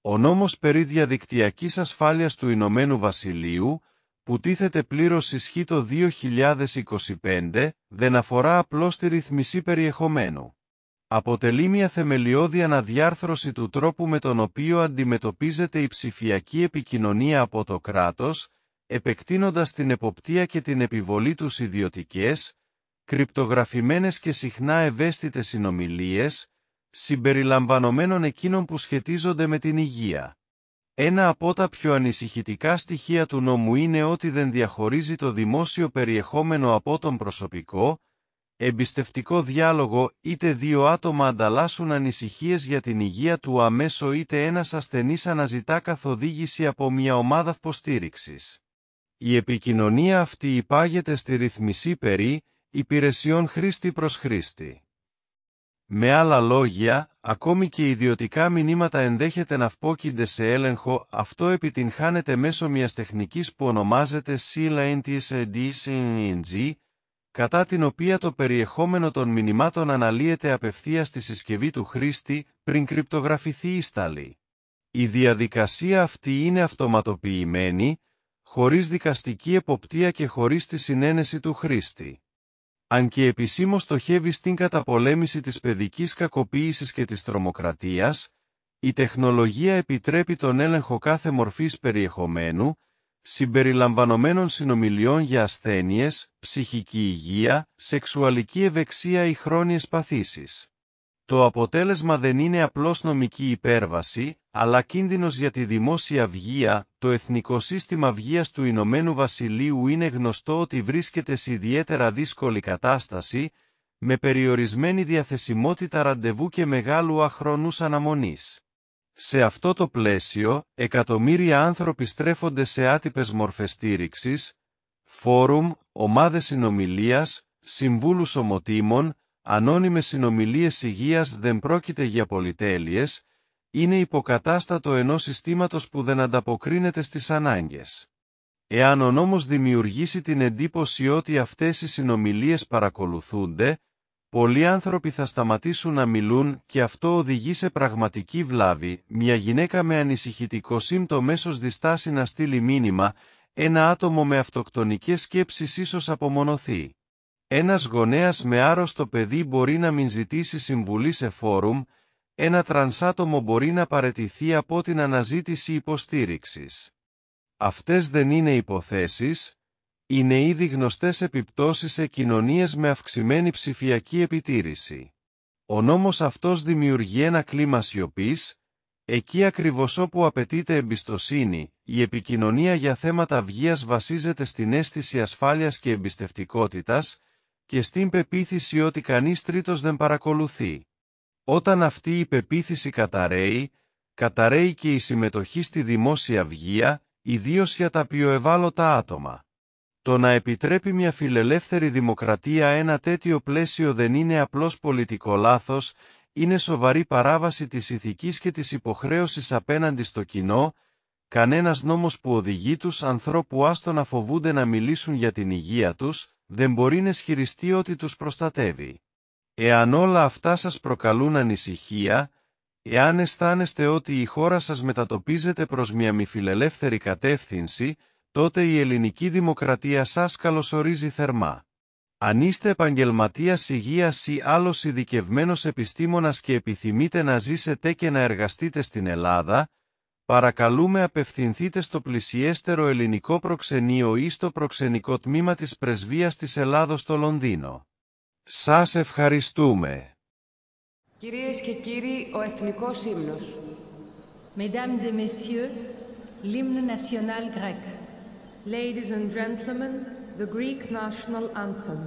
Ο νόμος περί διαδικτυακής ασφάλειας του Ηνωμένου Βασιλείου, που τίθεται πλήρως ισχύ το 2025, δεν αφορά απλώς τη ρυθμισή περιεχομένου. Αποτελεί μια θεμελιώδη αναδιάρθρωση του τρόπου με τον οποίο αντιμετωπίζεται η ψηφιακή επικοινωνία από το κράτος, επεκτείνοντας την εποπτεία και την επιβολή τους ιδιωτικές, κρυπτογραφημένες και συχνά ευαίσθητες συνομιλίες, συμπεριλαμβανομένων εκείνων που σχετίζονται με την υγεία. Ένα από τα πιο ανησυχητικά στοιχεία του νόμου είναι ότι δεν διαχωρίζει το δημόσιο περιεχόμενο από τον προσωπικό, εμπιστευτικό διάλογο, είτε δύο άτομα ανταλλάσσουν ανησυχίες για την υγεία του αμέσω είτε ένας ασθενής αναζητά καθοδήγηση από μια ομάδα υποστήριξης. Η επικοινωνία αυτή υπάγεται στη ρυθμισή περί υπηρεσιών χρήστη προς χρήστη. Με άλλα λόγια, ακόμη και ιδιωτικά μηνύματα ενδέχεται να φπόκεινται σε έλεγχο. Αυτό επιτυγχάνεται μέσω μιας τεχνικής που ονομάζεται CLNTSDCNG, κατά την οποία το περιεχόμενο των μηνυμάτων αναλύεται απευθείας στη συσκευή του χρήστη, πριν κρυπτογραφηθεί η σταλή. Η διαδικασία αυτή είναι αυτοματοποιημένη, χωρίς δικαστική εποπτεία και χωρίς τη συνένεση του χρήστη. Αν και επισήμως στοχεύει στην καταπολέμηση της παιδικής κακοποίησης και της τρομοκρατίας, η τεχνολογία επιτρέπει τον έλεγχο κάθε μορφής περιεχομένου, συμπεριλαμβανομένων συνομιλιών για ασθένειες, ψυχική υγεία, σεξουαλική ευεξία ή χρόνιες παθήσεις. Το αποτέλεσμα δεν είναι απλώς νομική υπέρβαση, αλλά κίνδυνος για τη δημόσια υγεία. Το Εθνικό Σύστημα Υγείας του Ηνωμένου Βασιλείου είναι γνωστό ότι βρίσκεται σε ιδιαίτερα δύσκολη κατάσταση, με περιορισμένη διαθεσιμότητα ραντεβού και μεγάλου αχρόνους αναμονής. Σε αυτό το πλαίσιο, εκατομμύρια άνθρωποι στρέφονται σε άτυπες μορφές στήριξης, φόρουμ, ομάδες συνομιλίας, συμβούλους ομοτήμων, ανώνυμες συνομιλίες υγείας. Δεν πρόκειται για πολυτέλειες, είναι υποκατάστατο ενός συστήματος που δεν ανταποκρίνεται στις ανάγκες. Εάν ο νόμος δημιουργήσει την εντύπωση ότι αυτές οι συνομιλίες παρακολουθούνται, πολλοί άνθρωποι θα σταματήσουν να μιλούν και αυτό οδηγεί σε πραγματική βλάβη. Μια γυναίκα με ανησυχητικό σύμπτωμες διστάσει να στείλει μήνυμα, ένα άτομο με αυτοκτονικές σκέψεις ίσως απομονωθεί. Ένας γονέας με άρρωστο παιδί μπορεί να μην ζητήσει συμβουλή σε φόρουμ, ένα τρανσάτομο μπορεί να παραιτηθεί από την αναζήτηση υποστήριξης. Αυτές δεν είναι υποθέσεις, είναι ήδη γνωστές επιπτώσεις σε κοινωνίες με αυξημένη ψηφιακή επιτήρηση. Ο νόμος αυτός δημιουργεί ένα κλίμα σιωπής, εκεί ακριβώς όπου απαιτείται εμπιστοσύνη. Η επικοινωνία για θέματα υγείας βασίζεται στην αίσθηση ασφάλειας και εμπιστευτικότητας και στην πεποίθηση ότι κανείς τρίτος δεν παρακολουθεί. Όταν αυτή η πεποίθηση καταρρέει και η συμμετοχή στη δημόσια υγεία, ιδίως για τα πιο ευάλωτα άτομα. Το να επιτρέπει μια φιλελεύθερη δημοκρατία ένα τέτοιο πλαίσιο δεν είναι απλώς πολιτικό λάθος, είναι σοβαρή παράβαση της ηθικής και της υποχρέωσης απέναντι στο κοινό. Κανένας νόμος που οδηγεί τους ανθρώπου άστο να φοβούνται να μιλήσουν για την υγεία τους, δεν μπορεί να ισχυριστεί ότι τους προστατεύει. Εάν όλα αυτά σας προκαλούν ανησυχία, εάν αισθάνεστε ότι η χώρα σας μετατοπίζεται προς μια μη φιλελεύθερη κατεύθυνση, τότε η ελληνική δημοκρατία σας καλωσορίζει θερμά. Αν είστε επαγγελματίας υγείας ή άλλος ειδικευμένος επιστήμονας και επιθυμείτε να ζήσετε και να εργαστείτε στην Ελλάδα, παρακαλούμε απευθυνθείτε στο πλησιέστερο ελληνικό προξενείο ή στο προξενικό τμήμα της Πρεσβείας της Ελλάδος στο Λονδίνο. Σας ευχαριστούμε. Κυρίες και κύριοι, ο Εθνικός Ύμνος. Mesdames et messieurs, l'hymne national grec. Ladies and gentlemen, the Greek national anthem.